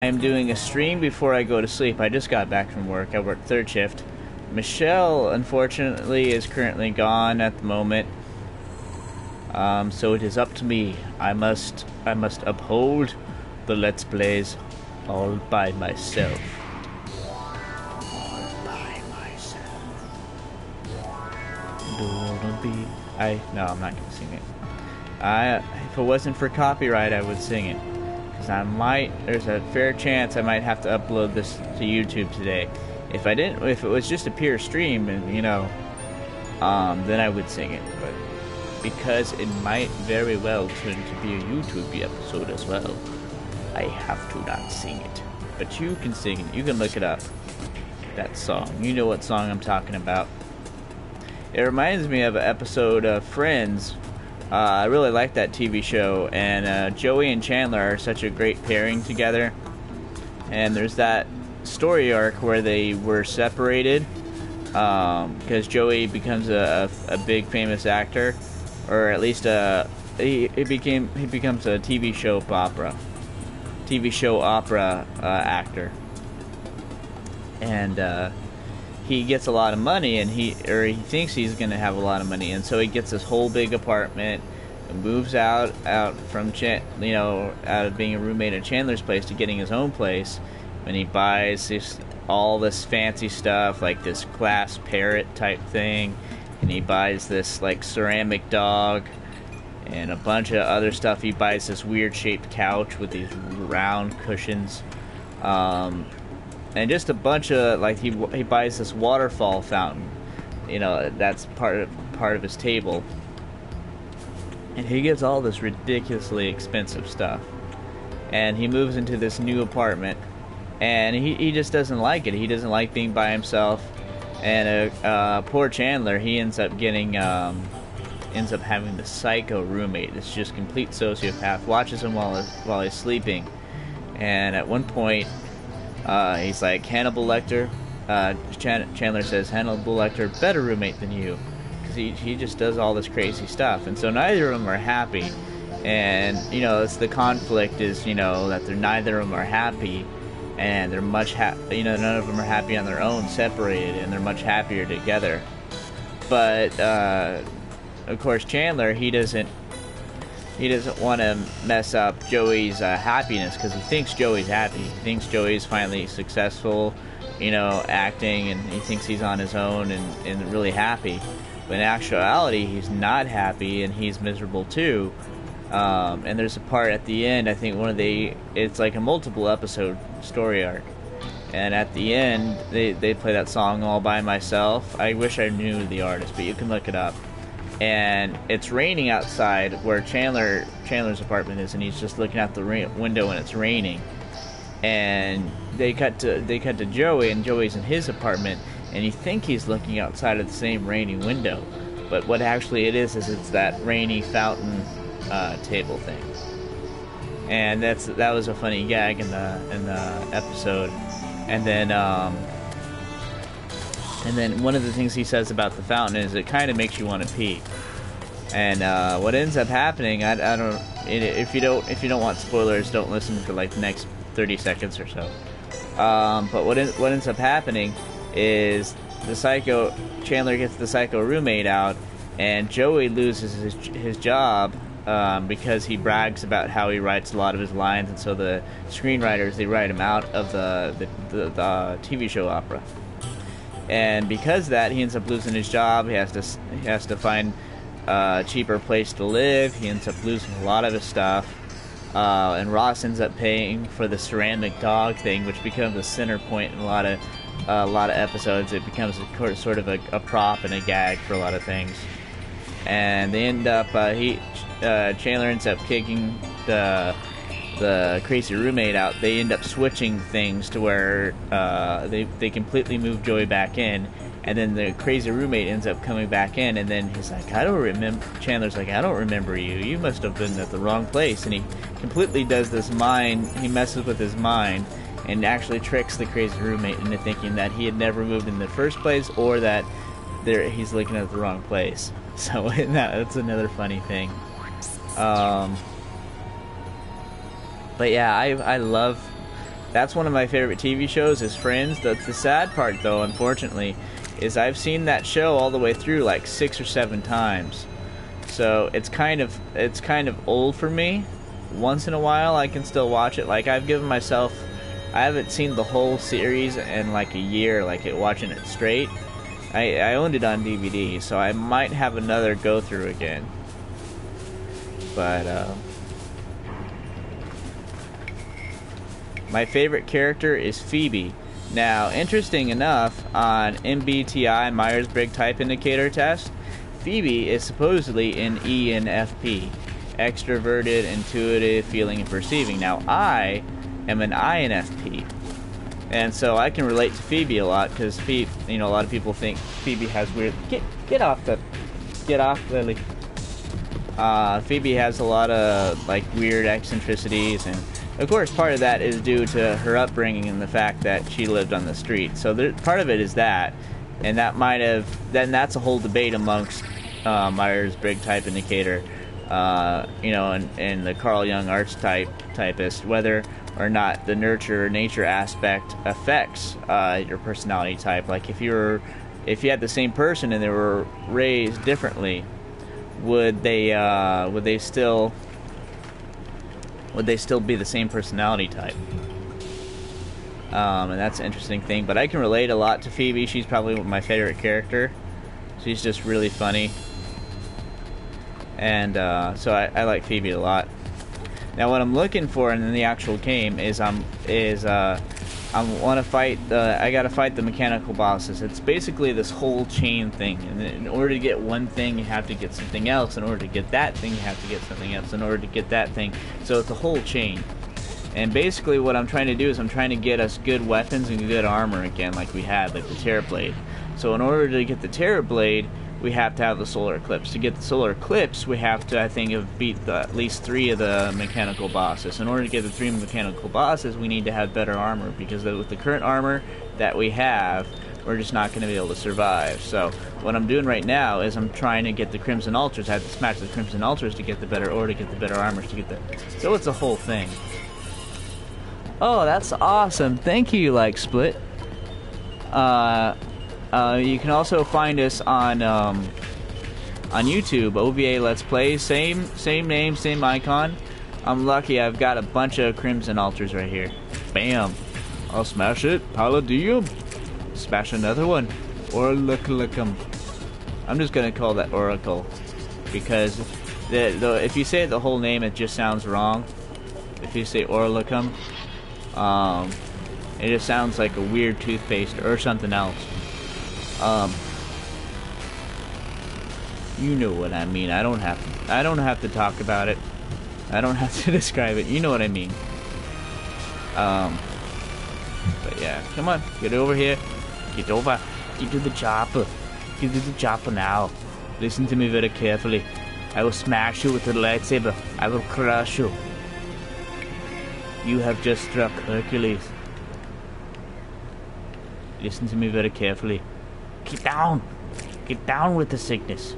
I'm doing a stream before I go to sleep. I just got back from work. I work third shift. Michelle, unfortunately, is currently gone at the moment. So it is up to me. I must uphold the Let's Plays all by myself. All by myself. No, I'm not gonna sing it. If it wasn't for copyright, I would sing it. There's a fair chance I might have to upload this to YouTube today. If it was just a pure stream, and then I would sing it. But because it might very well turn to be a YouTube episode as well, I have to not sing it. But you can sing it. You can look it up. That song. You know what song I'm talking about. It reminds me of an episode of Friends. I really like that TV show, and Joey and Chandler are such a great pairing together. And there's that story arc where they were separated because Joey becomes a big famous actor, or at least he becomes a TV show opera actor, and he gets a lot of money, and he thinks he's going to have a lot of money, and so he gets this whole big apartment and moves out from out of being a roommate at Chandler's place to getting his own place. And he buys all this fancy stuff, like this glass parrot type thing, and he buys this like ceramic dog and a bunch of other stuff. He buys this weird shaped couch with these round cushions. And just a bunch of, like, he buys this waterfall fountain, that's part of his table, and he gets all this ridiculously expensive stuff, and he moves into this new apartment, and he just doesn't like it. He doesn't like being by himself, and poor Chandler, he ends up having this psycho roommate. It's just complete sociopath, watches him while he's sleeping, and at one point, he's like, Hannibal Lecter. Chandler says, Hannibal Lecter, better roommate than you, because he just does all this crazy stuff, and so neither of them are happy. And it's the conflict is that neither of them are happy, and they're none of them are happy on their own, separated, and they're much happier together. But of course, Chandler, he doesn't want to mess up Joey's happiness, because he thinks Joey's happy. He thinks Joey's finally successful, acting, and he thinks he's on his own and really happy. But in actuality, he's not happy, and he's miserable too. And there's a part at the end, I think it's like a multiple episode story arc. And at the end, they play that song All By Myself. I wish I knew the artist, but you can look it up. And it's raining outside where Chandler's apartment is, and he's just looking out the window and it's raining. And they cut to Joey, and Joey's in his apartment, and you think he's looking outside of the same rainy window, but what actually it is it's that rainy fountain table thing. And that was a funny gag in the episode. And then one of the things he says about the fountain is it kind of makes you want to pee. And what ends up happening, if you don't want spoilers, don't listen for like the next 30 seconds or so. But what ends up happening is Chandler gets the psycho roommate out, and Joey loses his job because he brags about how he writes a lot of his lines, and so the screenwriters, they write him out of the TV show opera. And because of that, he ends up losing his job. He has to find a cheaper place to live. He ends up losing a lot of his stuff. And Ross ends up paying for the ceramic dog thing, which becomes a center point in a lot of episodes. It becomes sort of a prop and a gag for a lot of things. And they end up Chandler ends up kicking the crazy roommate out. They end up switching things to where they completely move Joey back in, and then the crazy roommate ends up coming back in, and then he's like, Chandler's like, I don't remember you. You must have been at the wrong place. And he completely does this he messes with his mind and actually tricks the crazy roommate into thinking that he had never moved in the first place, or that he's looking at the wrong place. So that's another funny thing. But yeah, I love That's one of my favorite TV shows is Friends. The sad part, though, unfortunately, is I've seen that show all the way through like 6 or 7 times. So it's kind of old for me. Once in a while, I can still watch it. Like I haven't seen the whole series in like a year, like watching it straight. I owned it on DVD, so I might have another go through again. But my favorite character is Phoebe. Now, interesting enough, on MBTI, Myers-Briggs Type Indicator test, Phoebe is supposedly an ENFP, extroverted, intuitive, feeling, and perceiving. Now, I am an INFP, and so I can relate to Phoebe a lot because Phoebe, a lot of people think Phoebe has weird. Get off, Lily. Phoebe has a lot of like weird eccentricities, and of course part of that is due to her upbringing and the fact that she lived on the street. So part of it is that, and that's a whole debate amongst Myers-Briggs Type Indicator, and the Carl Jung archetypist, whether or not the nurture or nature aspect affects your personality type. Like if you had the same person and they were raised differently, would they still be the same personality type? And that's an interesting thing. But I can relate a lot to Phoebe. She's probably my favorite character. She's just really funny, and so I like Phoebe a lot. Now, what I'm looking for in the actual game is I gotta fight the mechanical bosses. It's basically this whole chain thing, and in order to get one thing, you have to get something else. In order to get that thing, you have to get something else. In order to get that thing, so it's a whole chain. And basically, what I'm trying to do is I'm trying to get us good weapons and good armor again, like we had, like the Terra Blade. So in order to get the Terra Blade, we have to have the Solar Eclipse. To get the Solar Eclipse, we have to, I think, have beat at least 3 of the mechanical bosses. In order to get the 3 mechanical bosses, we need to have better armor, because with the current armor that we have, we're just not going to be able to survive. So what I'm doing right now is I'm trying to get the Crimson Ultras. I have to smash the Crimson Ultras to get the better, or to get the better armors to get the... So it's a whole thing. Oh, that's awesome. Thank you, Like Split. You can also find us on YouTube, OVA Let's Play, same name, same icon. I'm lucky I've got a bunch of Crimson Altars right here. Bam! I'll smash it, palladium. Smash another one, Orlicum. I'm just gonna call that Oracle, because if you say the whole name, it just sounds wrong. If you say Orlicum, it just sounds like a weird toothpaste or something else. You know what I mean. I don't have to talk about it. I don't have to describe it. You know what I mean. But yeah, come on, get over here. Get over. Get to the chopper. Get to the chopper now. Listen to me very carefully. I will smash you with the lightsaber. I will crush you. You have just struck Hercules. Listen to me very carefully. Get down. Get down with the sickness.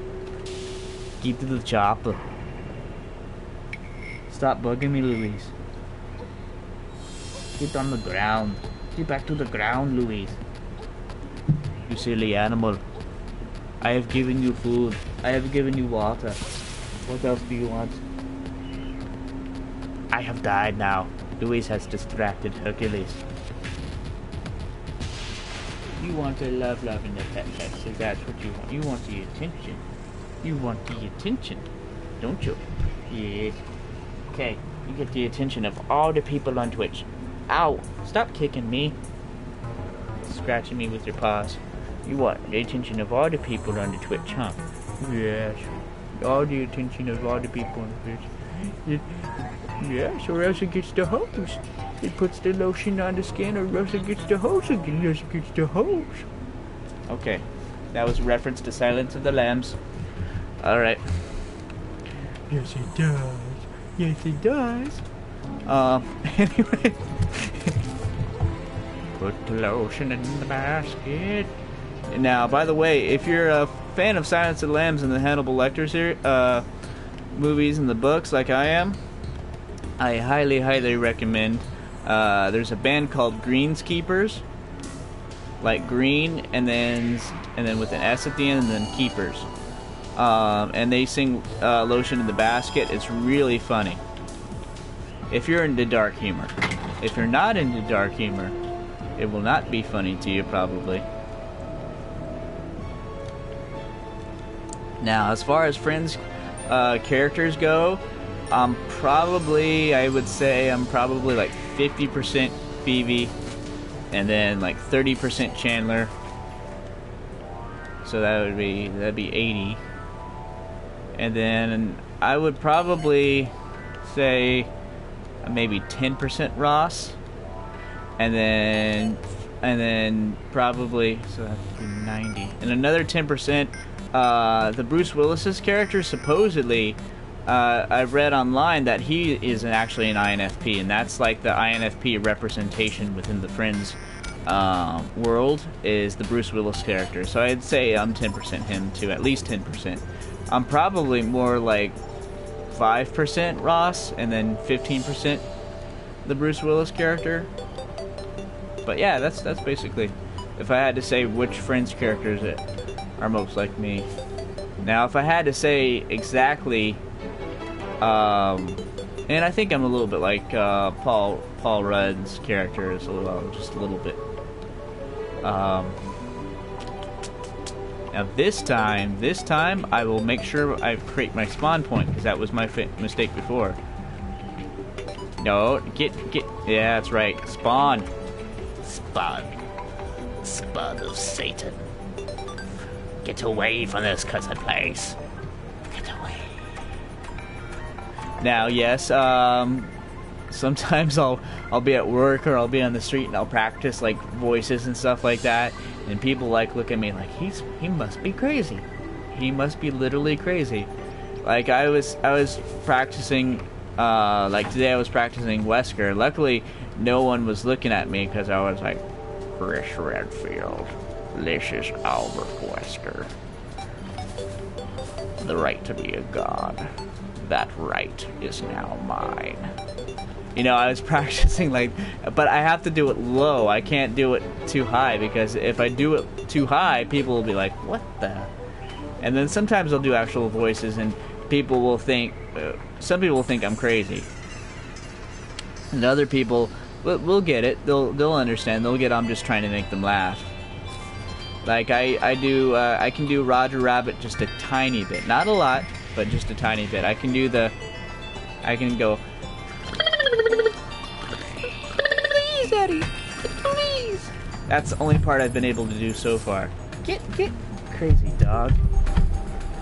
Get to the chopper. Stop bugging me, Louise. Get on the ground. Get back to the ground, Louise. You silly animal. I have given you food. I have given you water. What else do you want? I have died now. Louise has distracted Hercules. You want a love in the pet, so that's what you want. You want the attention. You want the attention, don't you? Yes. Okay, you get the attention of all the people on Twitch. Ow! Stop kicking me. Scratching me with your paws. You want the attention of all the people on the Twitch, huh? Yes. All the attention of all the people on Twitch. Yes, or else it gets the hose. It puts the lotion on the skin, or else it gets the hose again. Yes, it gets the hose. Okay, that was a reference to Silence of the Lambs. Alright. Yes, it does. Yes, it does. Anyway. Put the lotion in the basket. Now, by the way, if you're a fan of Silence of the Lambs and the Hannibal Lecter series, movies and the books like I am, I highly recommend There's a band called Greenskeepers, like green, and then with an S at the end, and then keepers. And they sing Lotion in the Basket. It's really funny. If you're into dark humor. If you're not into dark humor, it will not be funny to you, probably. Now, as far as Friends characters go, I would say I'm probably like 50% Phoebe, and then like 30% Chandler. So that'd be 80. And then I would probably say maybe 10% Ross, and then probably, so that'd be 90, and another 10%. The Bruce Willis's character, supposedly, I've read online that he is actually an INFP, and that's like the INFP representation within the Friends world is the Bruce Willis character. So I'd say I'm 10% him too, at least 10%. I'm probably more like 5% Ross, and then 15% the Bruce Willis character. But yeah, that's basically, if I had to say which Friends characters are most like me. Now, if I had to say exactly, and I think I'm a little bit like Paul Rudd's character is just a little bit. Now this time I will make sure I create my spawn point, because that was my mistake before. No, get, yeah, that's right, spawn. Spawn of Satan. Get away from this cursed place. Get away. Now, yes, sometimes I'll be at work, or I'll be on the street, and I'll practice like voices and stuff like that, and people like look at me like he must be crazy. He must be literally crazy. Like I was practicing, like today I was practicing Wesker. Luckily, no one was looking at me, because I was like, Chris Redfield, this is Albert Wesker. The right to be a god. That right is now mine. You know, I was practicing like, but I have to do it low. I can't do it too high, because if I do it too high, people will be like, what the? And then sometimes I'll do actual voices, and people will think, some people will think I'm crazy. And other people will get it. They'll understand. They'll get I'm just trying to make them laugh. Like I can do Roger Rabbit just a tiny bit, not a lot, but just a tiny bit. I can go. Please, Daddy, please. That's the only part I've been able to do so far. Get, crazy dog.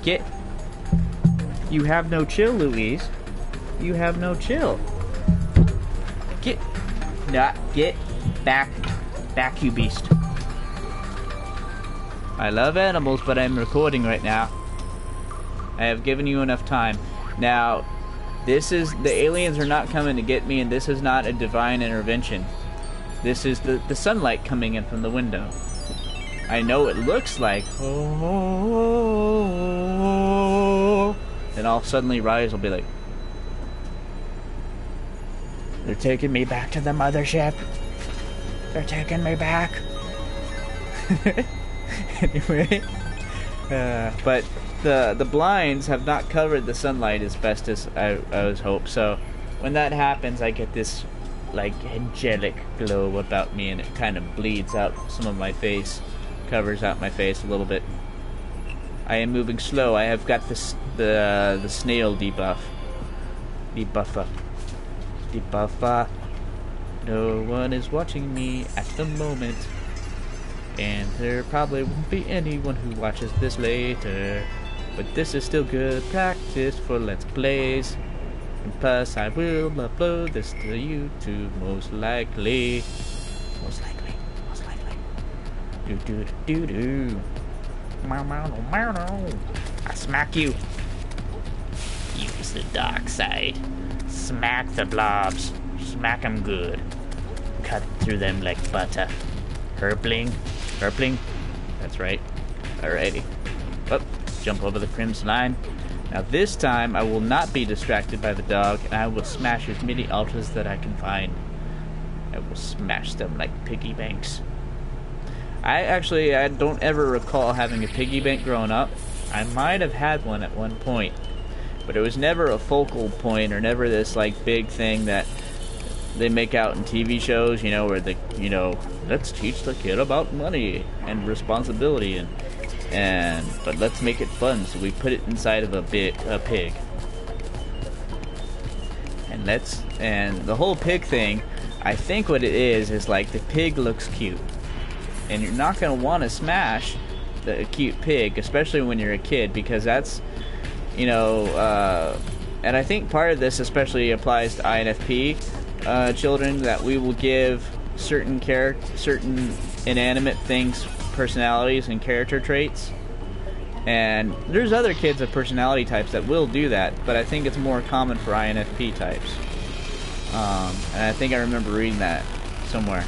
Get. You have no chill, Louise. You have no chill. Get back, you beast. I love animals, but I'm recording right now. I have given you enough time. Now, the aliens are not coming to get me, and this is not a divine intervention. This is the sunlight coming in from the window. I know it looks like, oh, and all suddenly Rise will be like, they're taking me back to the mothership. They're taking me back. Anyway, but the blinds have not covered the sunlight as best as I was hoped. So when that happens, I get this like angelic glow about me, and it kind of bleeds out some of my face, covers out my face a little bit. I am moving slow. I have got the snail debuffer. No one is watching me at the moment, and there probably won't be anyone who watches this later, but this is still good practice for Let's Plays, and plus I will upload this to YouTube most likely. Do. I smack you. Use the dark side. Smack the blobs. Smack them good. Cut through them like butter. Herpling. That's right. Alrighty. Up. Jump over the crimson line. Now this time I will not be distracted by the dog, and I will smash as many altars that I can find. I will smash them like piggy banks. I don't ever recall having a piggy bank growing up. I might have had one at one point, but it was never a focal point or never this like big thing that they make out in TV shows, you know, where the, you know, let's teach the kid about money and responsibility but let's make it fun, so we put it inside of a pig. And the whole pig thing, I think what it is like the pig looks cute. And you're not going to want to smash the cute pig, especially when you're a kid, because that's, you know, and I think part of this especially applies to INFP children, that we will give certain inanimate things personalities and character traits. And there's other kids of personality types that will do that, but I think it's more common for INFP types. And I think I remember reading that somewhere.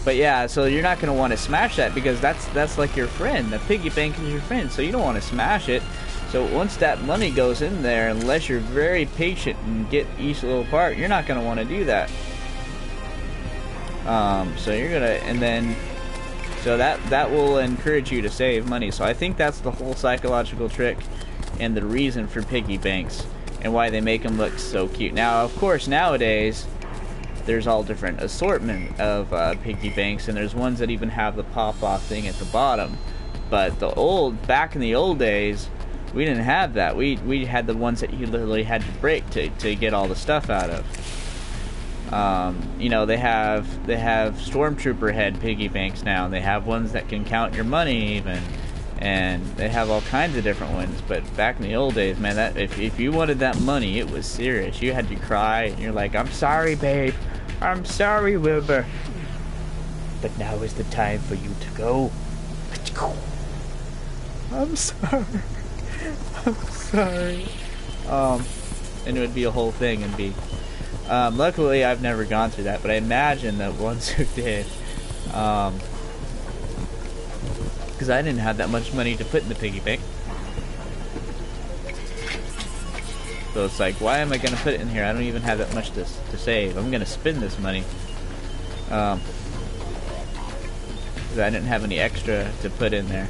But yeah, so you're not going to want to smash that, because that's like your friend. The piggy bank is your friend, so you don't want to smash it. So once that money goes in there, unless you're very patient and get each little part, you're not going to want to do that. So you're gonna, and then, so that will encourage you to save money. So I think that's the whole psychological trick and the reason for piggy banks and why they make them look so cute. Now, of course, nowadays there's all different assortment of piggy banks, and there's ones that even have the pop-off thing at the bottom. But back in the old days, we didn't have that. We had the ones that you literally had to break to get all the stuff out of. You know, they have stormtrooper head piggy banks now. They have ones that can count your money even, and they have all kinds of different ones. But back in the old days, man, that if you wanted that money, it was serious. You had to cry, and you're like, "I'm sorry, babe. I'm sorry, Wilbur. But now is the time for you to go. Let's go. I'm sorry. I'm sorry." And it would be a whole thing, and be. Luckily, I've never gone through that, but I imagine that ones who did, because I didn't have that much money to put in the piggy bank. So it's like, why am I going to put it in here? I don't even have that much to save. I'm going to spend this money. Because I didn't have any extra to put in there.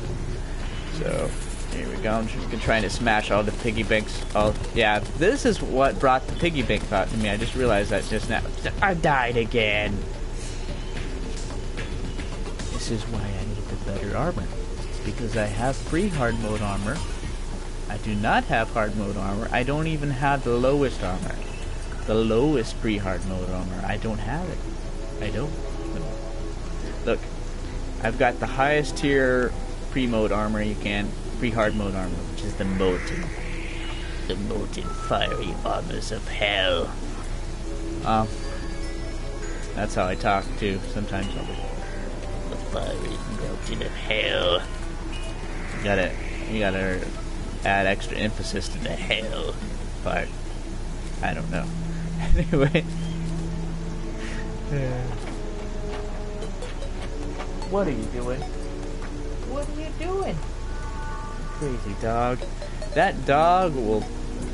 So, here we go. I'm just trying to smash all the piggy banks. Oh, yeah, this is what brought the piggy bank thought to me. I just realized that just now. I died again. This is why I need the better armor. Because I have free hard mode armor. I do not have hard mode armor. I don't even have the lowest armor. The lowest pre-hard mode armor. I don't have it. I don't. No. Look, I've got the highest tier pre-mode armor you can. Pre-hard mode armor, which is the molten fiery armors of hell. That's how I talk too. Sometimes I'll be the fiery melting of hell. You gotta add extra emphasis to the hell part. I don't know. Anyway. What are you doing? What are you doing? Crazy dog. That dog will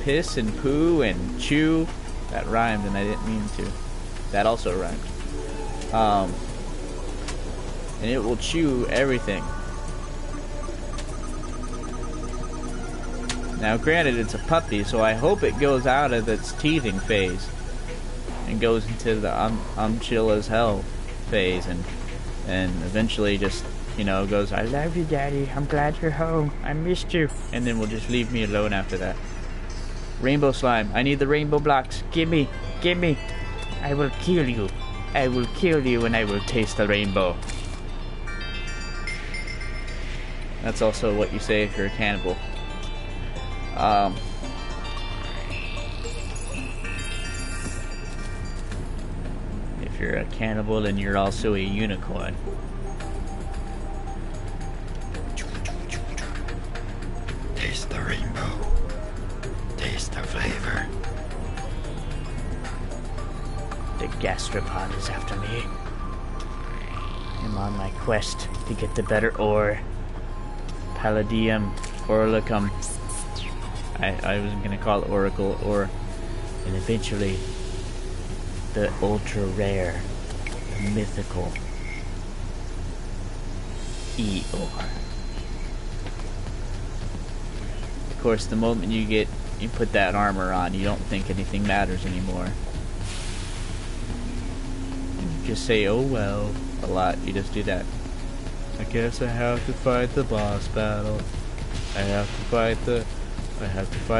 piss and poo and chew. That rhymed and I didn't mean to. That also rhymed. And it will chew everything. Now granted, it's a puppy, so I hope it goes out of its teething phase and goes into the I'm chill as hell phase, and eventually just, you know, goes, "I love you, Daddy. I'm glad you're home. I missed you." And then will just leave me alone after that. Rainbow slime. I need the rainbow blocks. Gimme. Gimme. I will kill you. I will kill you and I will taste the rainbow. That's also what you say if you're a cannibal. If you're a cannibal, then you're also a unicorn. Taste the rainbow. Taste the flavor. The gastropod is after me. I'm on my quest to get the better ore. Palladium, Orlicum. I was gonna call it Oracle or and eventually the ultra rare, the mythical Eeyore. Of course, the moment you put that armor on, you don't think anything matters anymore. You just say, oh well, a lot. You just do that. I guess I have to fight the boss battle. I have to fight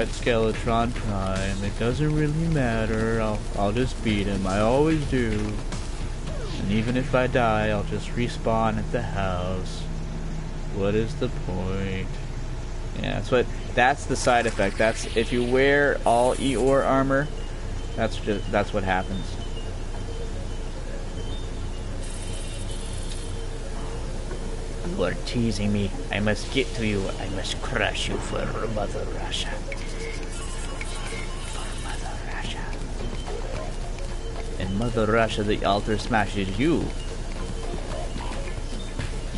Skeletron Prime. It doesn't really matter. I'll just beat him. I always do. And even if I die, I'll just respawn at the house. What is the point? Yeah, that's the side effect. That's if you wear all Eeyore armor, that's what happens. You are teasing me. I must get to you. I must crush you for Mother Russia. For Mother Russia. And Mother Russia, the altar smashes you.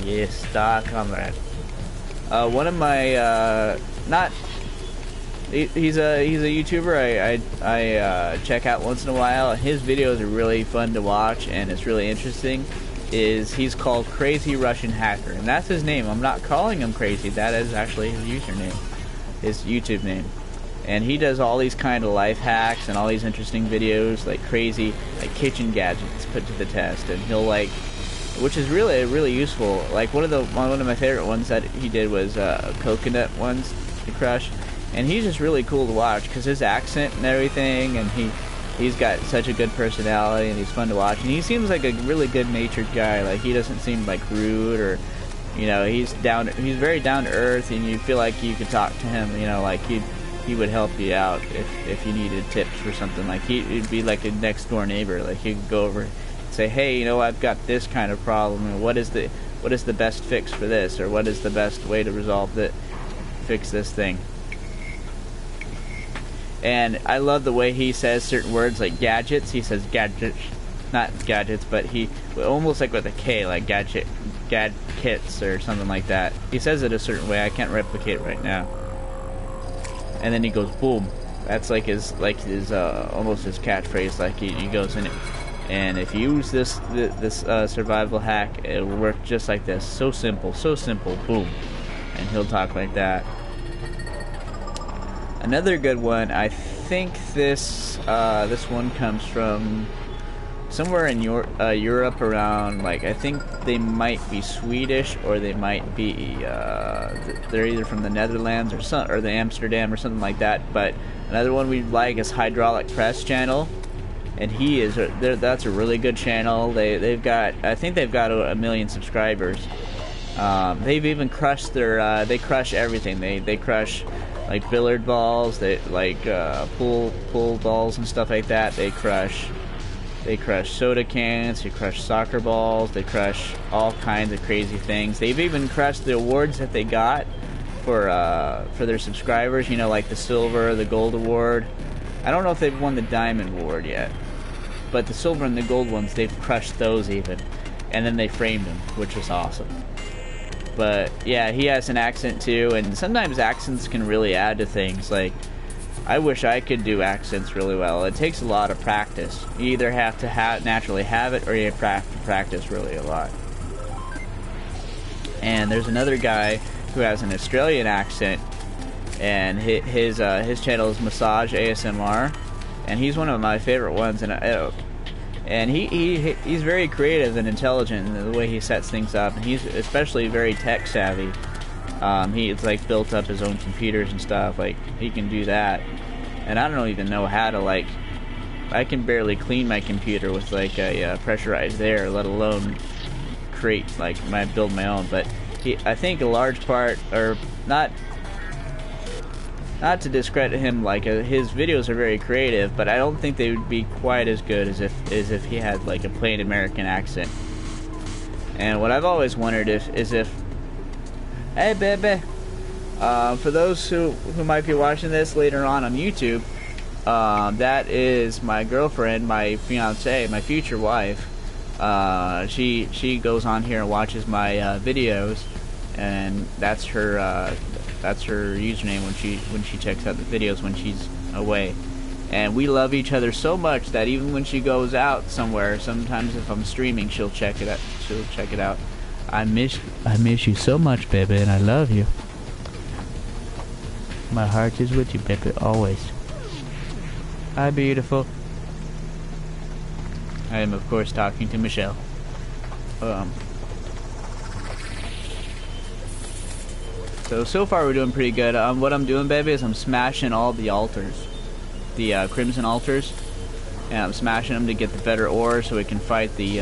Yes, star comrade. One of my he's a YouTuber I check out once in a while. His videos are really fun to watch and it's really interesting. He's called Crazy Russian Hacker, and that's his name. I'm not calling him crazy. That is actually his username, his YouTube name. And he does all these kind of life hacks and all these interesting videos, like crazy, like kitchen gadgets put to the test. And he'll which is really useful. Like one of my favorite ones that he did was coconut ones to crush, and he's just really cool to watch because his accent and everything, and he's got such a good personality and he's fun to watch, and he seems like a really good-natured guy. Like he doesn't seem like rude or, you know, he's very down to earth, and you feel like you could talk to him. You know, like he would help you out if you needed tips for something. Like he'd be like a next door neighbor. Like he could go over. Say, hey, you know, I've got this kind of problem, and what is the best fix for this, or what is the best way to fix this thing. And I love the way he says certain words like gadgets. He says gadgets, not gadgets, but he almost like with a K, like gadkits or something like that. He says it a certain way. I can't replicate it right now. And then he goes boom. That's like his almost his catchphrase. Like he goes in it. And if you use this survival hack, it will work just like this. So simple, boom. And he'll talk like that. Another good one, I think this one comes from somewhere in Europe around, like, I think they might be Swedish, or they might be, they're either from the Netherlands or the Amsterdam or something like that. But another one we like is Hydraulic Press channel. And that's a really good channel. I think they've got 1 million subscribers. They've even crushed they crush everything. They crush like billiard balls, pool balls and stuff like that. They crush soda cans, they crush soccer balls, they crush all kinds of crazy things. They've even crushed the awards that they got for their subscribers, you know, like the silver, the gold award. I don't know if they've won the diamond award yet, but the silver and the gold ones, they've crushed those even. And then they framed him, which is awesome. But yeah, he has an accent too, and sometimes accents can really add to things. Like, I wish I could do accents really well. It takes a lot of practice. You either have to naturally have it, or you have to practice really a lot. And there's another guy who has an Australian accent, and his channel is Massage ASMR, and he's one of my favorite ones. And he's very creative and intelligent in the way he sets things up, and he's especially very tech savvy. He's like built up his own computers and stuff. Like, he can do that, and I don't even know how to, like, I can barely clean my computer with like a pressurized air, let alone build my own. But I think a large part, or not to discredit him, like, his videos are very creative, but I don't think they would be quite as good as if he had like a plain American accent. And what I've always wondered is if, hey baby, for those who might be watching this later on YouTube, that is my girlfriend, my fiance, my future wife. She goes on here and watches my videos, and that's her username when she checks out the videos when she's away. And we love each other so much that even when she goes out somewhere, sometimes if I'm streaming, she'll check it out. I miss you so much, baby, and I love you. My heart is with you, baby, always. Hi, beautiful. I am, of course, talking to Michelle. So far we're doing pretty good. What I'm doing, baby, is I'm smashing all the altars. The crimson altars. And I'm smashing them to get the better ore so we can fight the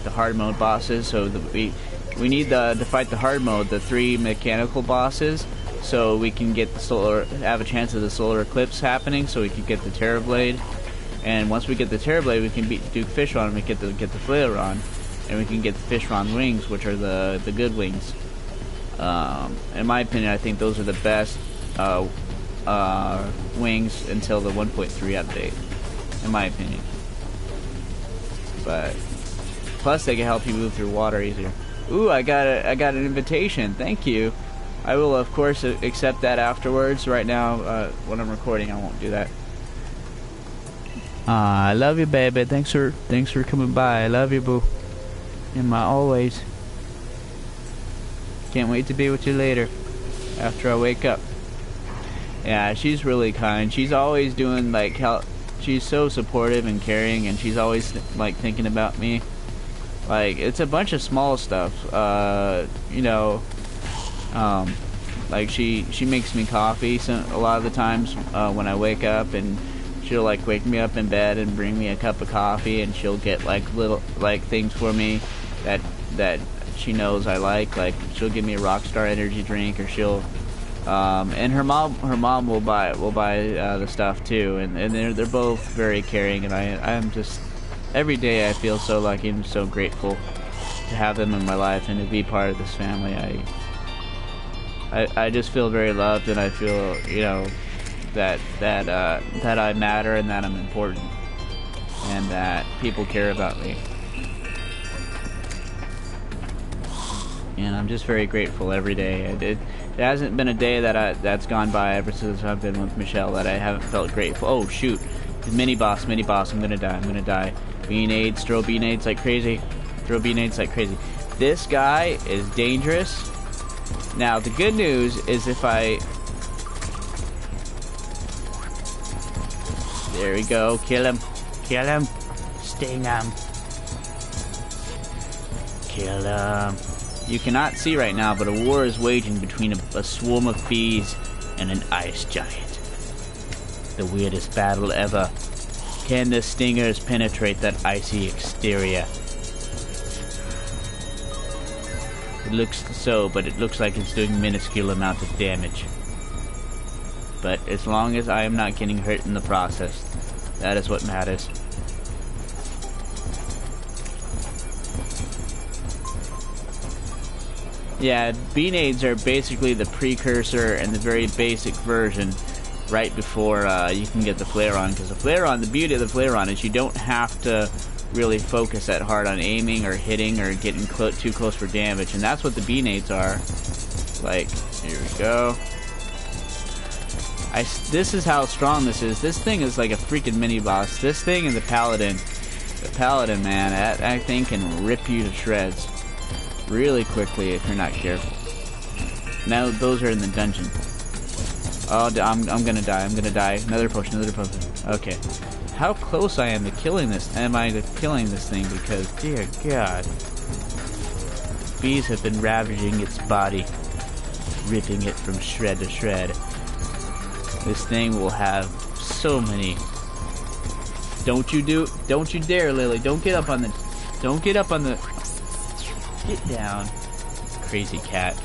hard mode bosses. So we need to fight the hard mode, the 3 mechanical bosses, so we can get have a chance of the solar eclipse happening, so we can get the Terra Blade. And once we get the Terra Blade, we can do Fishron, and we get the Flareon, and we can get the Fishron wings, which are the good wings. In my opinion, I think those are the best wings until the 1.3 update, in my opinion. But plus, they can help you move through water easier. Ooh, I got an invitation. Thank you. I will, of course, accept that afterwards. Right now, when I'm recording, I won't do that. I love you, baby. Thanks for coming by. I love you, boo. In my always. Can't wait to be with you later, after I wake up. Yeah, she's really kind. She's always doing like she's so supportive and caring, and she's always like thinking about me. Like, it's a bunch of small stuff. You know, like she makes me coffee a lot of the times when I wake up, and she'll like wake me up in bed and bring me a cup of coffee, and she'll get like little things for me that she knows I like she'll give me a Rockstar energy drink, or she'll and her mom will buy the stuff too, and they're both very caring, and I'm just every day I feel so lucky and so grateful to have them in my life and to be part of this family. I just feel very loved, and I feel, you know, that I matter, and that I'm important, and that people care about me. And I'm just very grateful every day. It hasn't been a day that's gone by ever since I've been with Michelle that I haven't felt grateful. Oh shoot, mini boss, I'm gonna die. Beanades, throw beanades like crazy. This guy is dangerous. Now the good news is there we go, kill him, sting him, kill him. You cannot see right now, but a war is waging between a swarm of bees and an ice giant. The weirdest battle ever. Can the stingers penetrate that icy exterior? It looks so, but it looks like it's doing minuscule amount of damage. But as long as I am not getting hurt in the process, that is what matters. Yeah, beanades are basically the precursor and the very basic version right before you can get the Flareon, because the beauty of the Flareon is you don't have to really focus that hard on aiming or hitting or getting too close for damage, and that's what the beanades are. Like, here we go. This is how strong this is. This thing is like a freaking mini boss. This thing and the paladin, man, that thing can rip you to shreds really quickly if you're not careful. Now those are in the dungeon. Oh, I'm gonna die. Another potion. Okay. How close I am to killing this? Am I to killing this thing? Because, dear God, bees have been ravaging its body, ripping it from shred to shred. This thing will have so many. Don't you dare, Lily. Don't get up on the. Get down, crazy cat.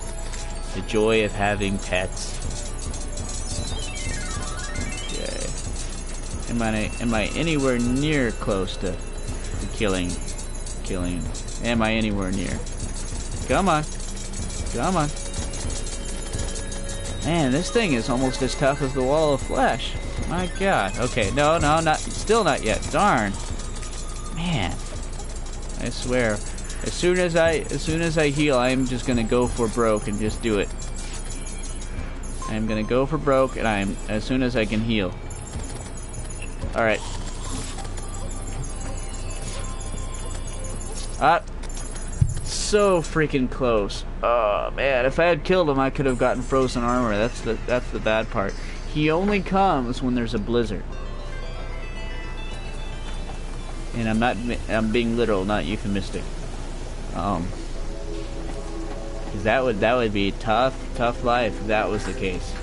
The joy of having pets. Okay. Am I anywhere near close to killing? Am I anywhere near? Come on. Man, this thing is almost as tough as the wall of flesh. My God. Okay, no, still not yet. Darn. Man, I swear. As soon as I heal, I'm just gonna go for broke and just do it. I'm gonna go for broke, and as soon as I can heal. Alright. Ah. So freaking close. Oh man, if I had killed him I could have gotten frozen armor. That's the bad part. He only comes when there's a blizzard. And I'm being literal, not euphemistic. Cause that would be tough life if that was the case.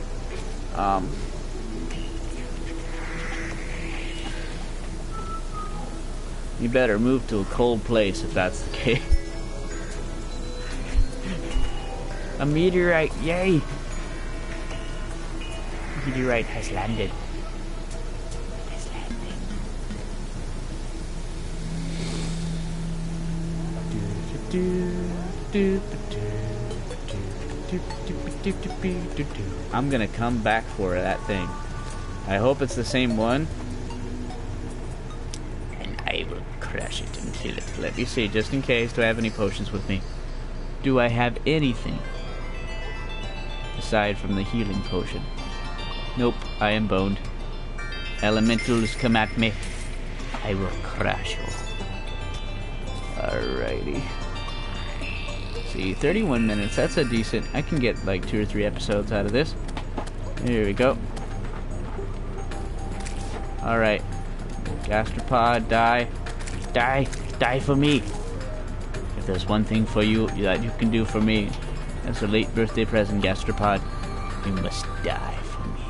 You better move to a cold place if that's the case. A meteorite, yay! Meteorite has landed. I'm gonna come back for that thing. I hope it's the same one. And I will crush it and kill it. Let me see, just in case. Do I have any potions with me? Do I have anything? Aside from the healing potion. Nope, I am boned. Elementals come at me. I will crush you. Alrighty. See, 31 minutes, that's a decent... I can get like 2 or 3 episodes out of this. Here we go. Alright. Gastropod, die. Die. Die for me. If there's one thing for you that you can do for me, as a late birthday present, Gastropod, you must die for me.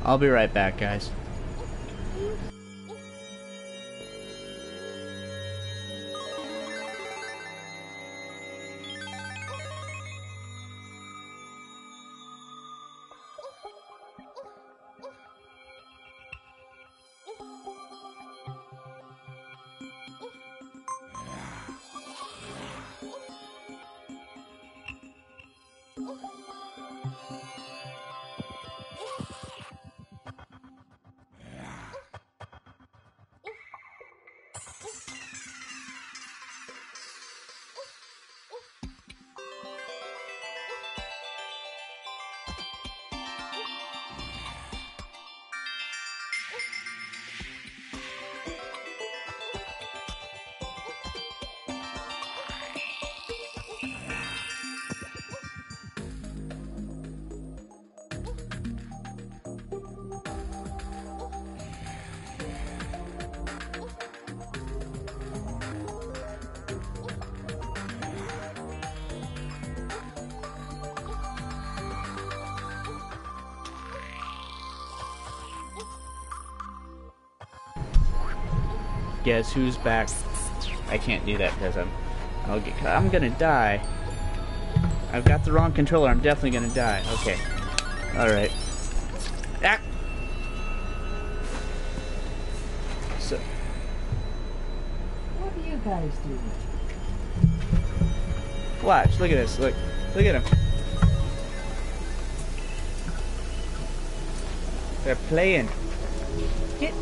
I'll be right back, guys. Guess who's back? I can't do that because I'm gonna die. I've got the wrong controller. I'm definitely gonna die. Okay. All right. Ah. So. What do you guys do? Watch. Look at this. Look at them. They're playing. Get.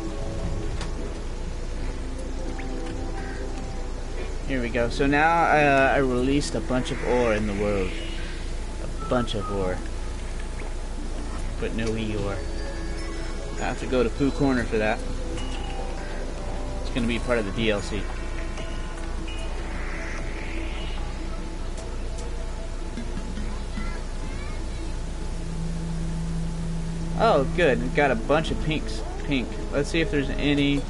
Here we go. So now I released a bunch of ore in the world. A bunch of ore. But no ore. I have to go to Pooh Corner for that. It's going to be part of the DLC. Oh, good. We've got a bunch of pinks. Pink. Let's see if there's any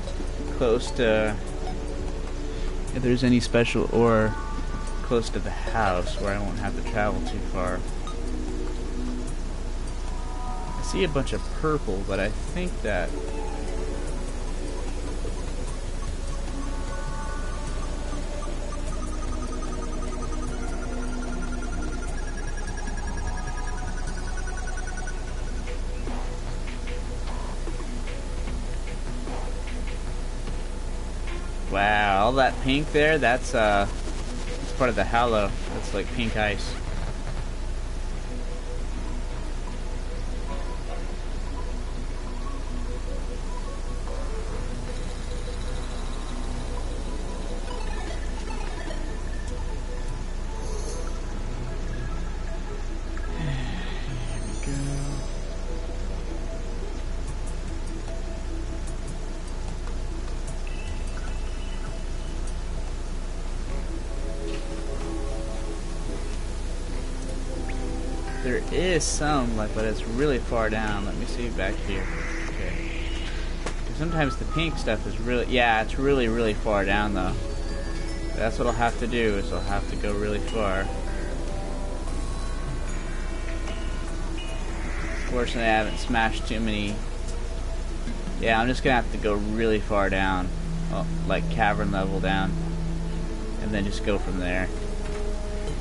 close to... If there's any special ore close to the house where I won't have to travel too far. I see a bunch of purple, but I think that... Wow, all that pink there, that's part of the halo. That's like pink ice. There is some, like, but it's really far down. Let me see back here. Okay. Sometimes the pink stuff is really, yeah, it's really, really far down though. That's what I'll have to do, is I'll have to go really far. Fortunately, I haven't smashed too many. Yeah, I'm just gonna have to go really far down, well, like cavern level down, and then just go from there.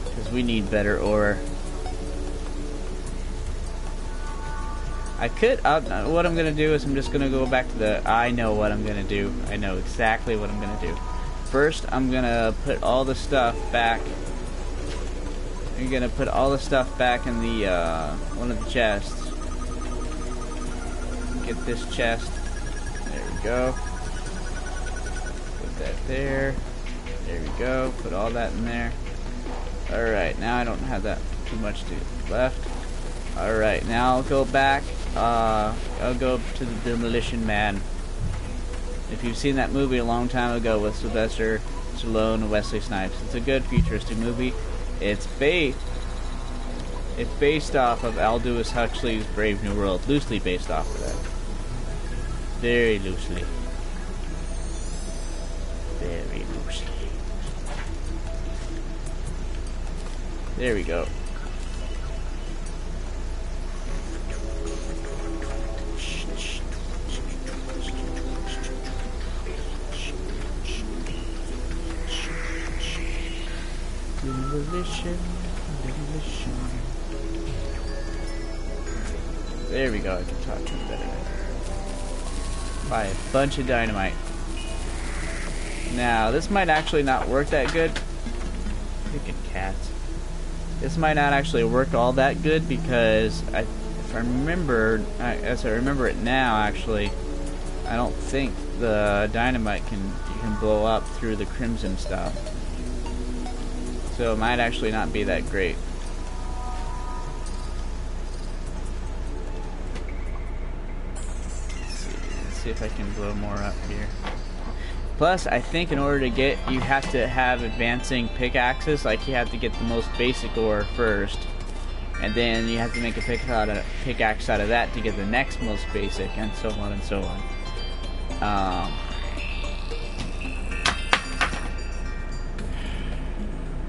Because we need better ore. I could, what I'm going to do is I'm just going to go back to the, I know what I'm going to do. I know exactly what I'm going to do. First, I'm going to put all the stuff back. I'm going to put all the stuff back in the, one of the chests. Get this chest. There we go. Put that there. There we go. Put all that in there. Alright, now I don't have that too much left. Alright, now I'll go back. I'll go to the Demolition Man. If you've seen that movie a long time ago with Sylvester Stallone and Wesley Snipes, it's a good futuristic movie. It's based off of Aldous Huxley's Brave New World, loosely based off of that. Very loosely. Very loosely. There we go. Demolition. There we go, I can talk to him better. Buy a bunch of dynamite. Now, this might actually not work that good. Freaking cats. This might not actually work all that good because if I remember, as I remember it now, actually, I don't think the dynamite you can blow up through the crimson stuff. So it might actually not be that great. Let's see if I can blow more up here. Plus, I think in order to get, you have to have advancing pickaxes. Like, you have to get the most basic ore first, and then you have to make a pickaxe out of that to get the next most basic, and so on and so on.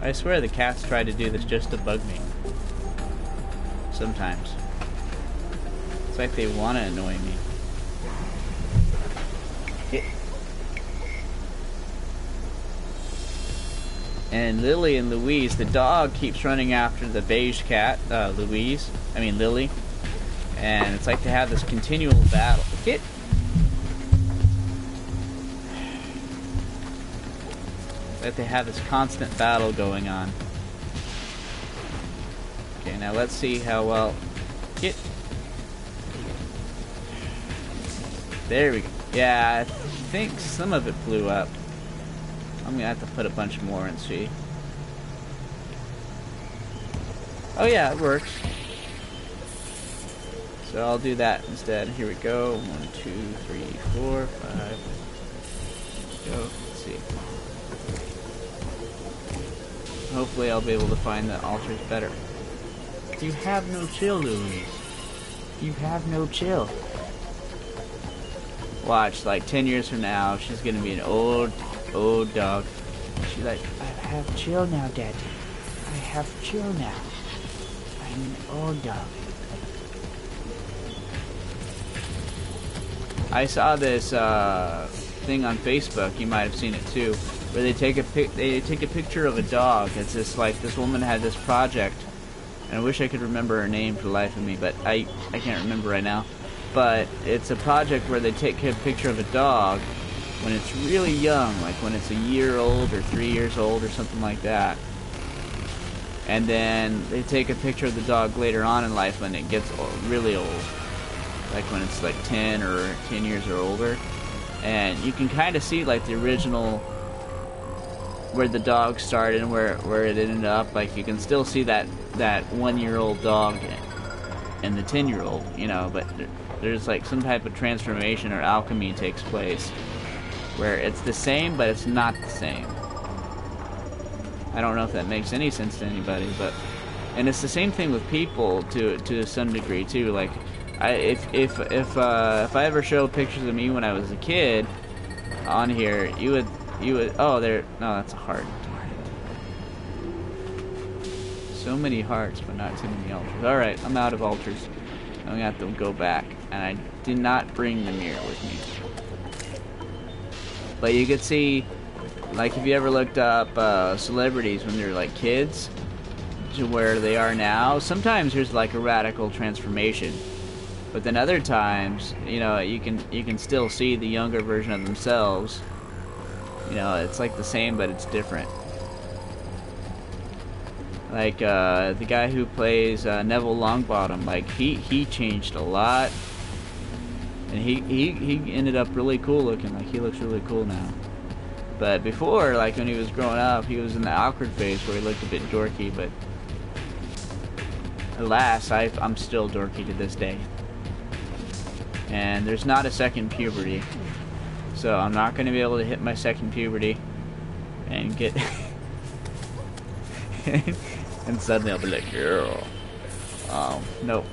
I swear the cats try to do this just to bug me. Sometimes. It's like they want to annoy me. And Lily and Louise, the dog, keeps running after the beige cat, Lily. And it's like they have this continual battle. That they have this constant battle going on. Okay, now let's see how well. There we go. Yeah, I think some of it blew up. I'm gonna have to put a bunch more and see. Oh yeah, it works. So I'll do that instead. Here we go. 1, 2, 3, 4, 5. Go. Let's see. Hopefully I'll be able to find the altars better. You have no chill, Louise. You have no chill. Watch, like 10 years from now, she's gonna be an old dog. She's like, I have chill now, Daddy. I have chill now. I'm an old dog. I saw this thing on Facebook. You might have seen it too, where they take a picture of a dog. It's just like this woman had this project, and I wish I could remember her name for the life of me, but I can't remember right now. But it's a project where they take a picture of a dog when it's really young, like when it's a year old or 3 years old or something like that. And then they take a picture of the dog later on in life when it gets really old, like when it's like 10 years or older. And you can kind of see like the original, where the dog started and where it ended up. Like you can still see that 1-year-old dog and the 10-year-old, you know, but there's like some type of transformation or alchemy takes place where it's the same, but it's not the same. I don't know if that makes any sense to anybody, but and it's the same thing with people to some degree too. Like, if I ever show pictures of me when I was a kid on here, you would oh, there, no, that's a heart. So many hearts, but not too many altars. All right, I'm out of altars. I'm gonna have to go back, and I did not bring the mirror with me. But you could see, like, if you ever looked up celebrities when they're like kids to where they are now, sometimes there's like a radical transformation, but then other times, you know, you can still see the younger version of themselves. You know, it's like the same, but it's different. Like the guy who plays Neville Longbottom, like he changed a lot, and he ended up really cool looking. Like, he looks really cool now. But before, like when he was growing up, he was in the awkward phase where he looked a bit dorky. But alas, I'm still dorky to this day. And there's not a second puberty, so I'm not going to be able to hit my second puberty and get. And suddenly I'll be like, girl. No,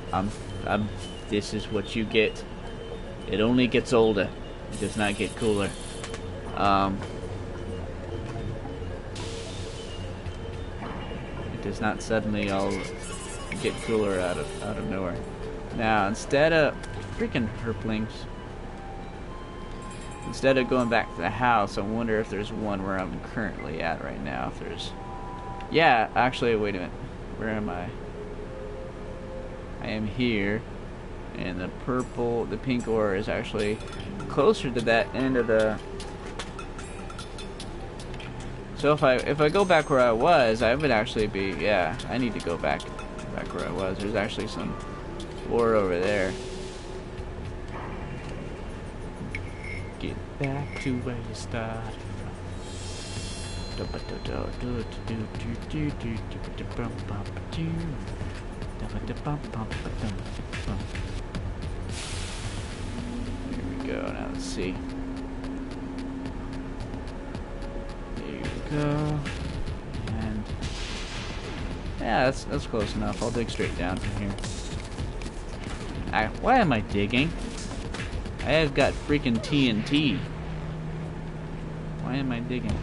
this is what you get. It only gets older. It does not get cooler. It does not suddenly all get cooler out of nowhere. Now, instead of freaking herplings, instead of going back to the house, I wonder if there's one where I'm currently at right now. If there's, yeah, actually, wait a minute. Where am I? I am here, and the pink ore is actually closer to that end of the. So if I go back where I was, I would actually be, yeah, I need to go back where I was. There's actually some ore over there. Get back to where you started from. Here we go. Now let's see. Go, and yeah, that's close enough. I'll dig straight down from here. Why am I digging? I have got freaking TNT. Why am I digging?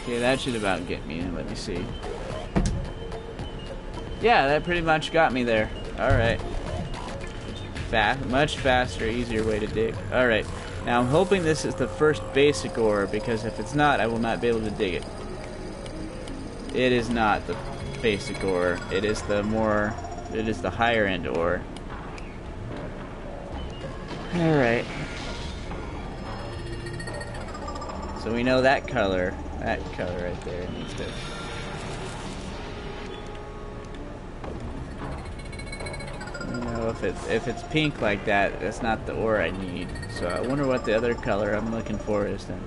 Okay, that should about get me. Let me see. Yeah, that pretty much got me there. Alright. Much faster, easier way to dig. Alright. Now I'm hoping this is the first basic ore, because if it's not, I will not be able to dig it. It is not the basic ore. It is the higher end ore. Alright. So we know that color right there needs to. You know, if it's pink like that, that's not the ore I need. So I wonder what the other color I'm looking for is then.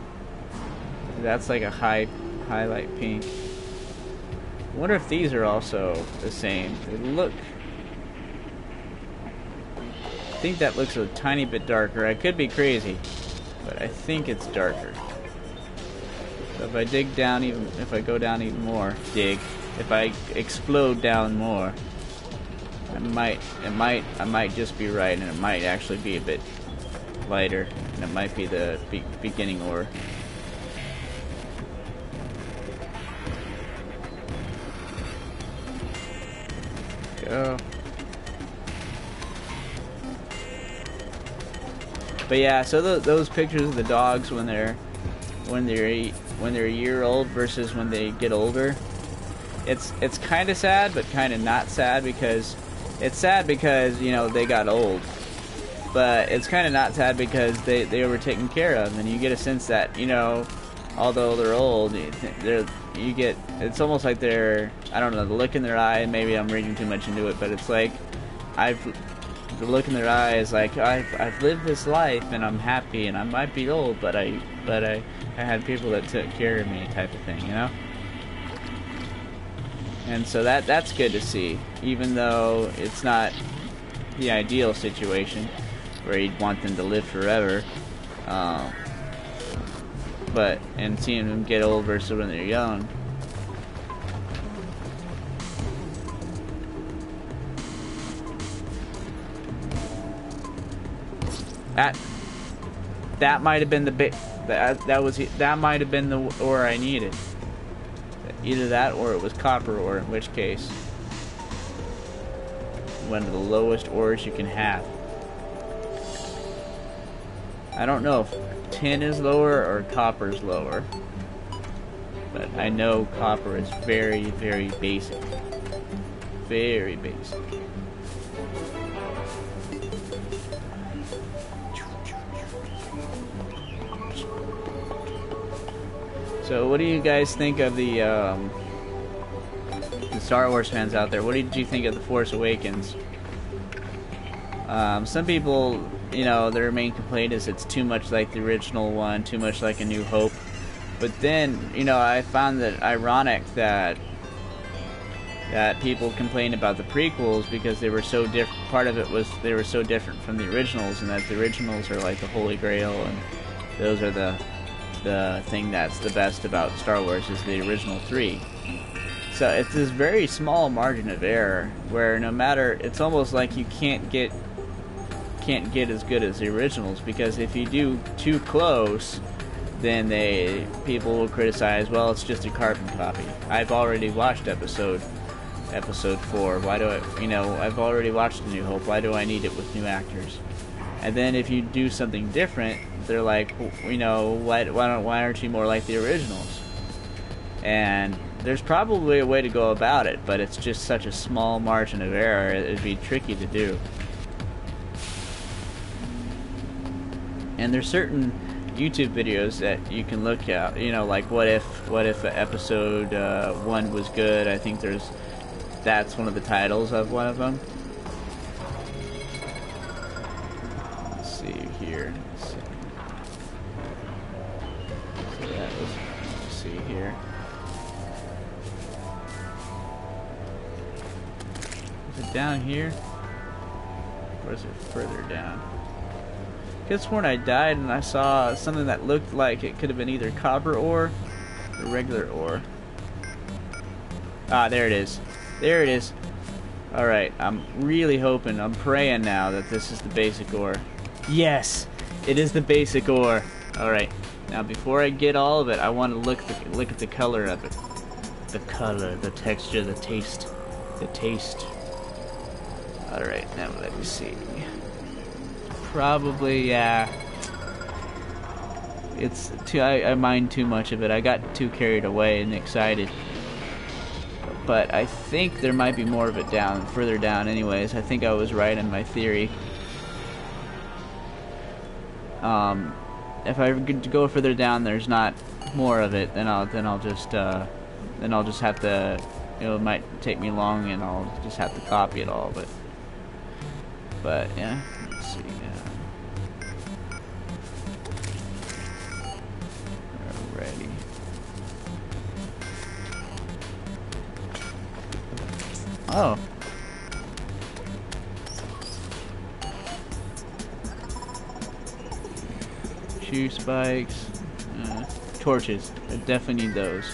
That's like a highlight pink. I wonder if these are also the same. They look. I think that looks a tiny bit darker. I could be crazy, but I think it's darker. So if I dig down if I go down even more, if I explode down more, I might just be right, and it might actually be a bit lighter, and it might be the beginning ore. Go. But yeah, so those pictures of the dogs when they're a year old versus when they get older, it's kind of sad, but kind of not sad, because it's sad because, you know, they got old, but it's kind of not sad because they were taken care of, and you get a sense that, you know, although they're old, they're, you get, it's almost like they're, I don't know, the look in their eye, maybe I'm reading too much into it, but it's like, the look in their eye is like, I've lived this life and I'm happy and I might be old, but I had people that took care of me, type of thing, you know? And so that's good to see, even though it's not the ideal situation where you'd want them to live forever. But, and seeing them get old versus when they're young. That might have been the bit that might have been the ore I needed. Either that or it was copper ore, in which case one of the lowest ores you can have. I don't know if tin is lower or copper is lower, but I know copper is very, very basic. Very basic. So what do you guys think of the Star Wars fans out there? What did you think of The Force Awakens? Some people, you know, their main complaint is it's too much like the original one, too much like A New Hope. But then, you know, I found that ironic that people complain about the prequels because they were so different. Part of it was they were so different from the originals, and that the originals are like the Holy Grail, and those are the thing that's the best about Star Wars is the original three. So it's this very small margin of error where no matter, it's almost like you can't get as good as the originals, because if you do too close, then people will criticize, well, it's just a carbon copy. I've already watched episode 4. Why do I, you know, I've already watched A New Hope. Why do I need it with new actors? And then if you do something different, they're like, you know, why aren't you more like the originals? And there's probably a way to go about it, but it's just such a small margin of error, it'd be tricky to do. And there's certain YouTube videos that you can look at, you know, like what if episode 1 was good. I think that's one of the titles of one of them. Let's see here. Let's see here. Is it down here? Or is it further down? I could have sworn I died and I saw something that looked like it could have been either copper ore or regular ore. Ah, there it is. There it is. Alright, I'm really hoping, I'm praying now that this is the basic ore. Yes! It is the basic ore. Alright, now before I get all of it, I want to look at the color of it. The color, the texture, the taste. The taste. Alright, now let me see. Probably, yeah. It's too. I mined too much of it. I got too carried away and excited. But I think there might be more of it further down. Anyways, I think I was right in my theory. If I go further down, there's not more of it. Then I'll just have to. It might take me long, and I'll just have to copy it all. But yeah. Let's see. Alrighty. Oh. Shoe spikes. Torches. I definitely need those.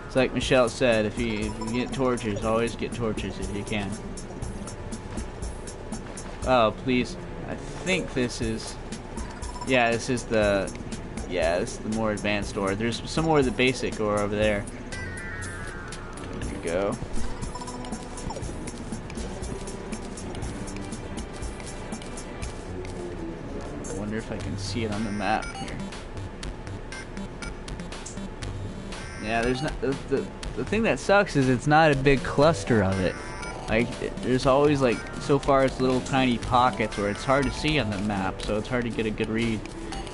It's like Michelle said, if you get torches, always get torches if you can. Oh, please. I think this is... Yeah, this is the... Yeah, this is the more advanced ore. There's some more of the basic ore over there. There we go. I wonder if I can see it on the map here. Yeah, there's not... The thing that sucks is it's not a big cluster of it. Like, there's always, like, so far it's little tiny pockets where it's hard to see on the map, so it's hard to get a good read.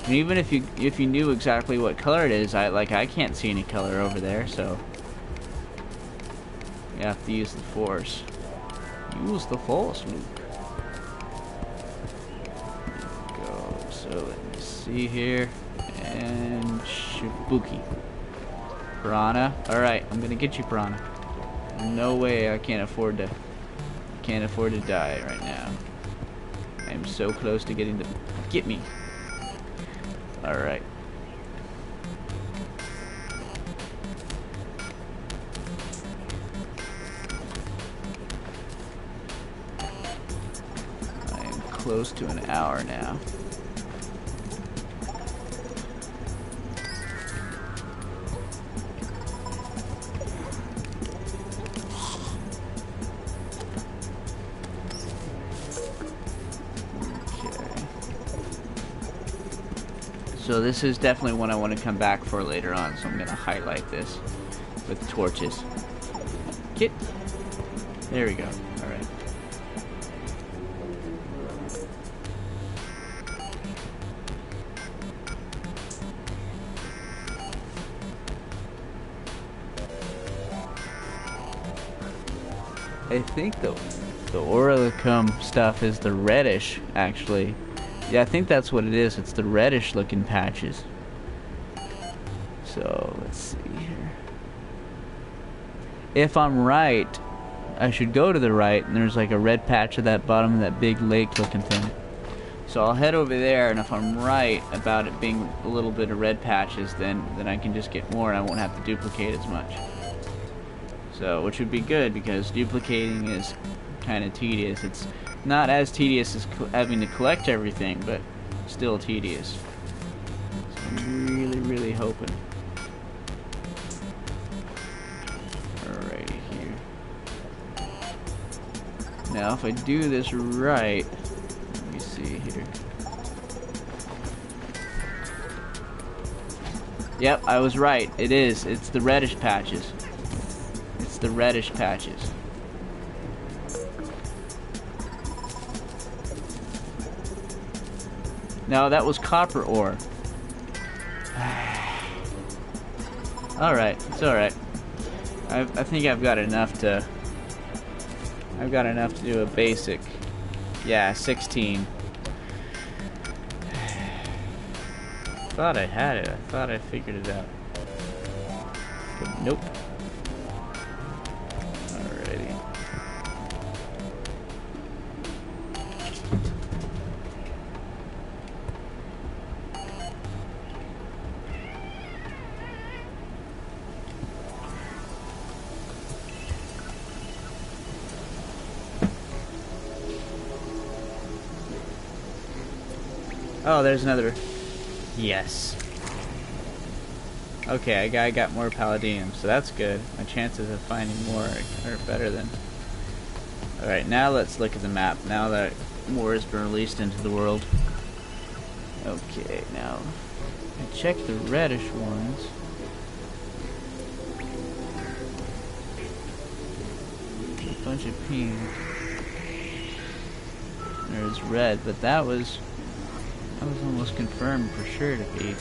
And even if you knew exactly what color it is, I can't see any color over there, so You have to use the force. Use the force, Luke. Go. So let me see here. And Shibuki. Piranha. Alright, I'm gonna get you, Piranha. No way, I can't afford to die right now. I'm so close to getting the... Get me. Alright. I am close to an hour now. So this is definitely one I want to come back for later on, so I'm going to highlight this with torches. Get. There we go. Alright. I think the Oricum stuff is the reddish, actually. Yeah, I think that's what it is. It's the reddish looking patches. So, let's see here. If I'm right, I should go to the right, and there's like a red patch at that bottom of that big lake looking thing. So I'll head over there, and if I'm right about it being a little bit of red patches, then I can just get more and I won't have to duplicate as much. So, which would be good, because duplicating is kind of tedious. It's not as tedious as having to collect everything, but still tedious. So I'm really hoping. Alrighty here. Now if I do this right, let me see here. Yep, I was right. It is. It's the reddish patches. It's the reddish patches. No, that was copper ore. Alright, it's alright. I think I've got enough to... do a basic... Yeah, 16. Thought I had it. I thought I figured it out. But nope. Alrighty. Oh, there's another. Yes. Okay, I got more palladium, so that's good. My chances of finding more are better than... Alright, now let's look at the map, now that more has been released into the world. Okay, now... I check the reddish ones. A bunch of pink. There's red, but that was almost confirmed for sure to be.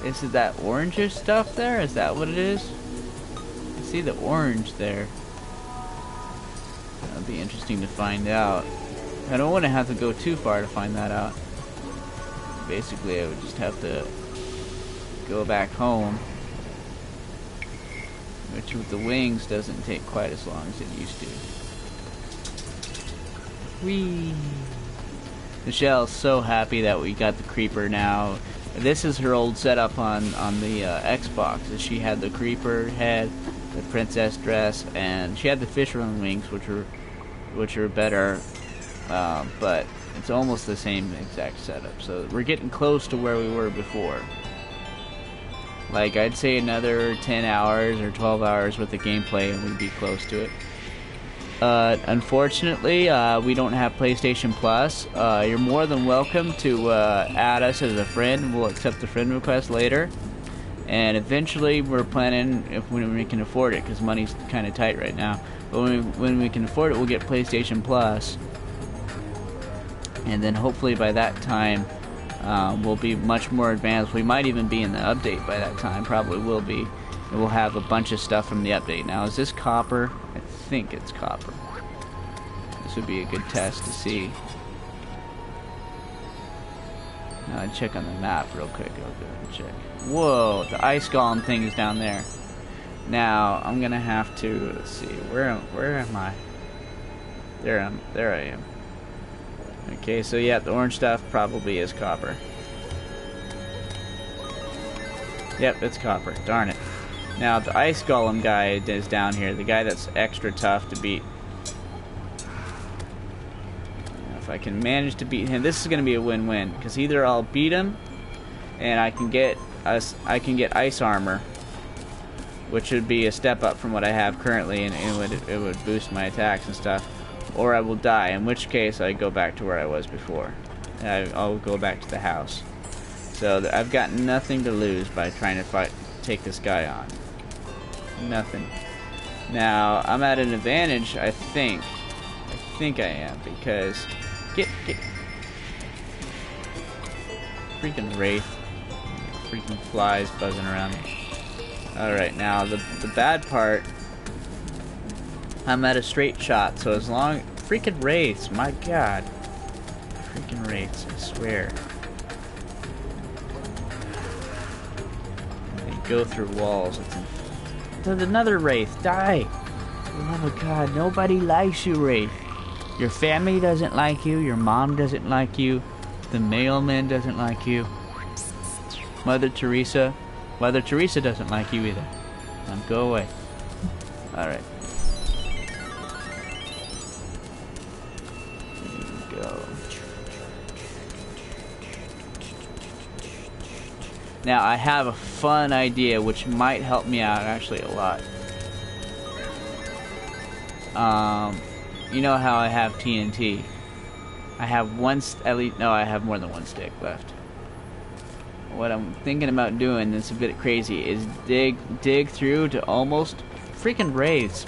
Is it that orangish stuff there? Is that what it is? I see the orange there. That'd be interesting to find out. I don't want to have to go too far to find that out. Basically, I would just have to go back home, which with the wings doesn't take quite as long as it used to. Whee! Michelle's so happy that we got the creeper now. This is her old setup on the Xbox. She had the creeper head, the princess dress, and she had the fisherman wings, which are better, but it's almost the same exact setup. So we're getting close to where we were before. Like, I'd say another 10 hours or 12 hours with the gameplay and we'd be close to it. Unfortunately, we don't have PlayStation Plus. You're more than welcome to add us as a friend. We'll accept the friend request later. And eventually, we're planning when we can afford it, because money's kind of tight right now. But when we can afford it, we'll get PlayStation Plus. And then hopefully by that time, we'll be much more advanced. We might even be in the update by that time. Probably will be. And we'll have a bunch of stuff from the update. Now, is this copper? I think it's copper. This would be a good test to see. Now, I'll check on the map real quick. I'll go and check. Whoa, the ice golem thing is down there. Now, I'm gonna have to, let's see, where am I? There I am. Okay, so yeah, the orange stuff probably is copper. Yep, it's copper. Darn it. Now, the ice golem guy is down here, the guy that's extra tough to beat. Now, if I can manage to beat him, this is going to be a win-win, because either I'll beat him, and I can get ice armor, which would be a step up from what I have currently, and it would boost my attacks and stuff, or I will die, in which case I go back to where I was before. I'll go back to the house. So I've got nothing to lose by trying to take this guy on. Nothing. Now, I'm at an advantage, I think. I think I am, because... Get... Freaking wraith. Freaking flies buzzing around me. Alright, now, the bad part... I'm at a straight shot, so as long... Freaking wraiths, my god. Freaking wraiths, I swear. They go through walls. There's another wraith. Die! For the love of God, nobody likes you, wraith. Your family doesn't like you. Your mom doesn't like you. The mailman doesn't like you. Mother Teresa doesn't like you either. Now go away. Alright. There you go. Now, I have a fun idea which might help me out actually a lot. You know how I have TNT? I have I have more than one stick left. What I'm thinking about doing, that's a bit crazy, is dig through to almost freaking wraiths.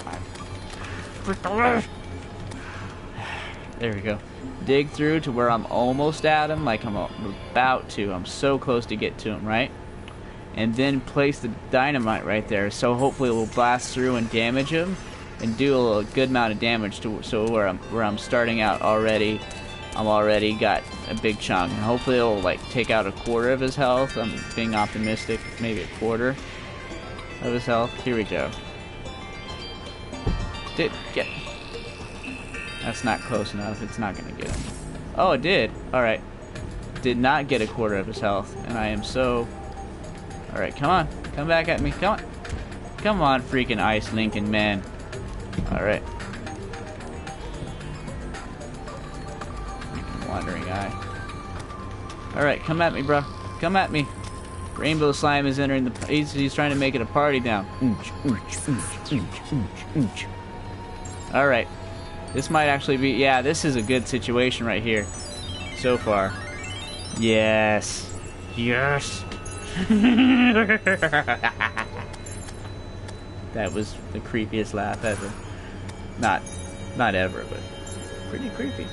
There we go. Dig through to where I'm almost at him, like I'm about to. I'm so close to get to him, right? And then place the dynamite right there, so hopefully it will blast through and damage him, and do a good amount of damage to. So where I'm starting out already, I'm already got a big chunk, and hopefully it'll like take out a quarter of his health. I'm being optimistic, maybe a quarter of his health. Here we go. That's not close enough. It's not gonna get him. Oh, it did. Alright. Did not get a quarter of his health. And I am so... Alright, come on. Come back at me. Come on. Come on, freaking Ice Lincoln, man. Alright. Freaking wandering eye. Alright, come at me, bro. Come at me. Rainbow Slime is entering the... He's trying to make it a party now. Alright. This might actually be... Yeah, this is a good situation right here. So far. Yes. Yes. That was the creepiest laugh ever. Not ever, but pretty creepy.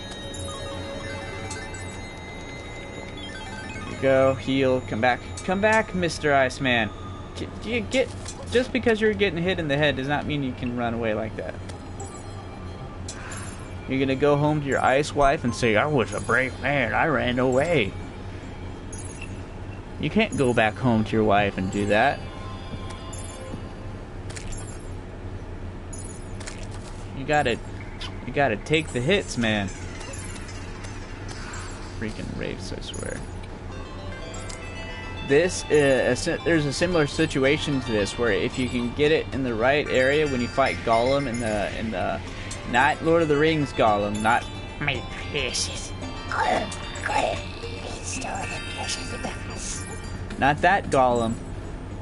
There you go. Heal. Come back. Come back, Mr. Iceman. Just because you're getting hit in the head does not mean you can run away like that. You're gonna go home to your ice wife and say, I was a brave man, I ran away. You can't go back home to your wife and do that. You gotta take the hits, man. Freaking wraiths, I swear. This there's a similar situation to this, where if you can get it in the right area when you fight Gollum in the not Lord of the Rings Gollum, not my precious Gollum, restore the precious glass. Not that Gollum.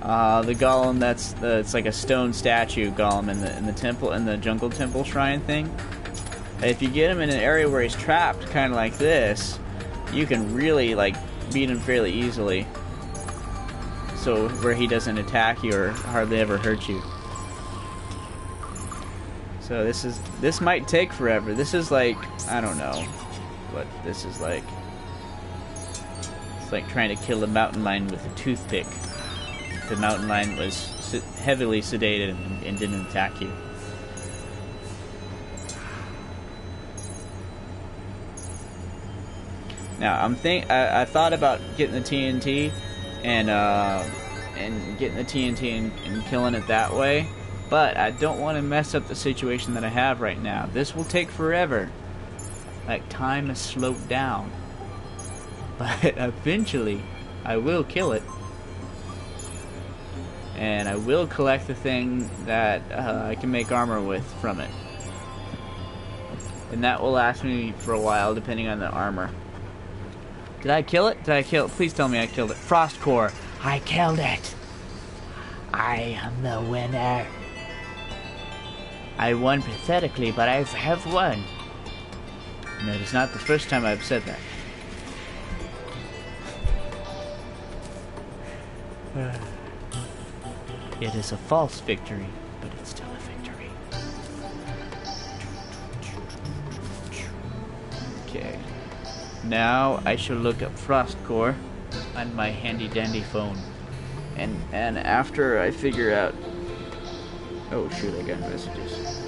The golem it's like a stone statue golem in the temple, in the jungle temple shrine thing. If you get him in an area where he's trapped, kind of like this, you can really like beat him fairly easily. So where he doesn't attack you or hardly ever hurt you. So this might take forever. This is like, I don't know what this is like. It's like trying to kill a mountain lion with a toothpick. The mountain lion was heavily sedated and didn't attack you. Now I thought about getting the TNT and getting the TNT and killing it that way, but I don't want to mess up the situation that I have right now. This will take forever. Like, time has slowed down, but eventually I will kill it. And I will collect the thing that I can make armor with from it. And that will last me for a while, depending on the armor. Did I kill it? Did I kill it? Please tell me I killed it. Frost core. I killed it. I am the winner. I won pathetically, but I have won. And it is not the first time I've said that. It is a false victory, but it's still a victory. Okay. Now I shall look up Frost Core on my handy dandy phone. And after I figure out... Oh shoot, I got messages.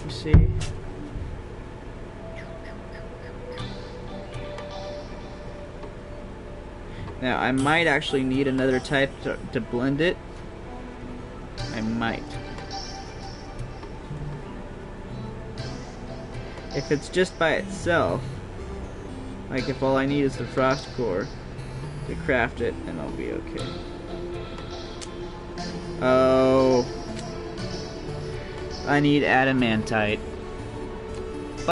See. Now I might actually need another type to blend it. I might. If it's just by itself, like if all I need is the frost core to craft it, then I'll be okay. Oh, I need adamantite.